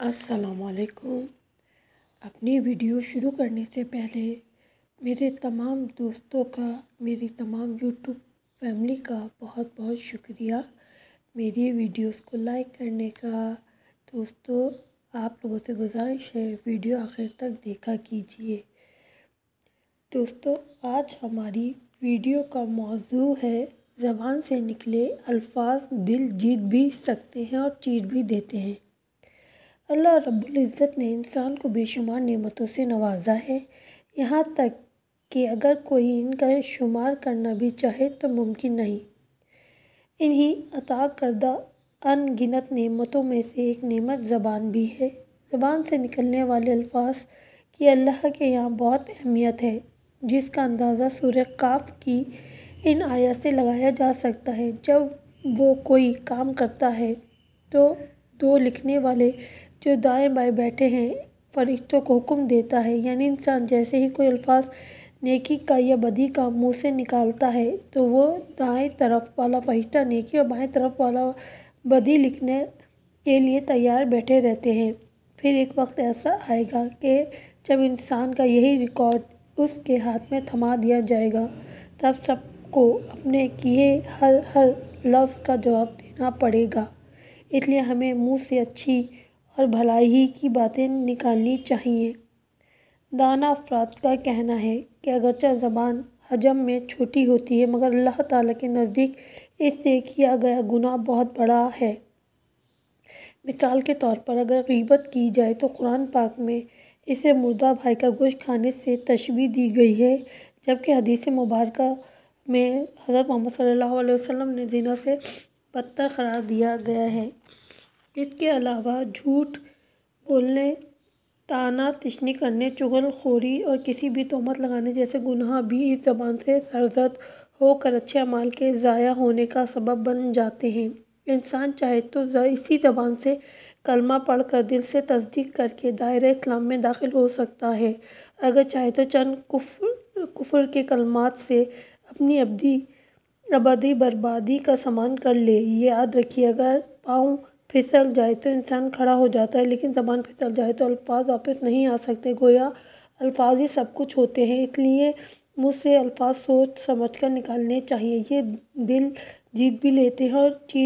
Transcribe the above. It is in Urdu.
السلام علیکم۔ اپنی ویڈیو شروع کرنے سے پہلے میرے تمام دوستوں کا، میری تمام یوٹیوب فیملی کا بہت بہت شکریہ میری ویڈیوز کو لائک کرنے کا۔ دوستو، آپ لوگوں سے گزارش ہے ویڈیو آخر تک دیکھا کیجیے۔ دوستو، آج ہماری ویڈیو کا موضوع ہے زبان سے نکلے الفاظ دل جیت بھی سکتے ہیں اور چیر بھی دیتے ہیں۔ اللہ رب العزت نے انسان کو بے شمار نعمتوں سے نوازا ہے، یہاں تک کہ اگر کوئی ان کا شمار کرنا بھی چاہے تو ممکن نہیں۔ انہی عطا کردہ ان گنت نعمتوں میں سے ایک نعمت زبان بھی ہے۔ زبان سے نکلنے والے الفاظ کی اللہ کے یہاں بہت اہمیت ہے، جس کا اندازہ سورہ ق کی ان آیات سے لگایا جا سکتا ہے۔ جب وہ کوئی کام کرتا ہے تو دو لکھنے والے جو دائیں بائیں بیٹھے ہیں فرشتوں کو حکم دیتا ہے، یعنی انسان جیسے ہی کوئی الفاظ نیکی کا یا بدی کا منہ سے نکالتا ہے تو وہ دائیں طرف والا فرشتہ نیکی اور بائیں طرف والا بدی لکھنے کے لیے تیار بیٹھے رہتے ہیں۔ پھر ایک وقت ایسا آئے گا کہ جب انسان کا یہی ریکارڈ اس کے ہاتھ میں تھما دیا جائے گا، تب سب کو اپنے کیے ہر لفظ کا جواب دینا پڑے گا۔ اس لیے ہمیں منہ سے اچھی اور بھلائی ہی کی باتیں نکالنی چاہئیں۔ دانا افراد کا کہنا ہے کہ اگرچہ زبان حجم میں چھوٹی ہوتی ہے مگر اللہ تعالیٰ کے نزدیک اس سے کیا گیا گناہ بہت بڑا ہے۔ مثال کے طور پر اگر غیبت کی جائے تو قرآن پاک میں اسے مردہ بھائی کا گوشت کھانے سے تشبیہ دی گئی ہے، جبکہ حدیث مبارکہ میں حضرت محمد صلی اللہ علیہ وسلم نے زنا سے بدتر قرار دیا گیا ہے۔ اس کے علاوہ جھوٹ بولنے، طعنہ تشنیع کرنے، چغل خوری اور کسی بھی تہمت لگانے جیسے گناہ بھی اس زبان سے سرزد ہو کر اچھے اعمال کے ضائع ہونے کا سبب بن جاتے ہیں۔ انسان چاہے تو اسی زبان سے کلمہ پڑھ کر دل سے تصدیق کر کے دائرہ اسلام میں داخل ہو سکتا ہے، اگر چاہے تو چند کفر کے کلمات سے اپنی ابدی بربادی کا سامان کر لے۔ یاد رکھیے، اگر پاؤں پھسل جائے تو انسان کھڑا ہو جاتا ہے، لیکن زبان پھسل جائے تو الفاظ واپس نہیں آ سکتے۔ گویا الفاظ ہی سب کچھ ہوتے ہیں، اس لیے منہ سے الفاظ سوچ سمجھ کر نکالنے چاہئیں۔ یہ دل جیت بھی لیتے ہیں اور چیر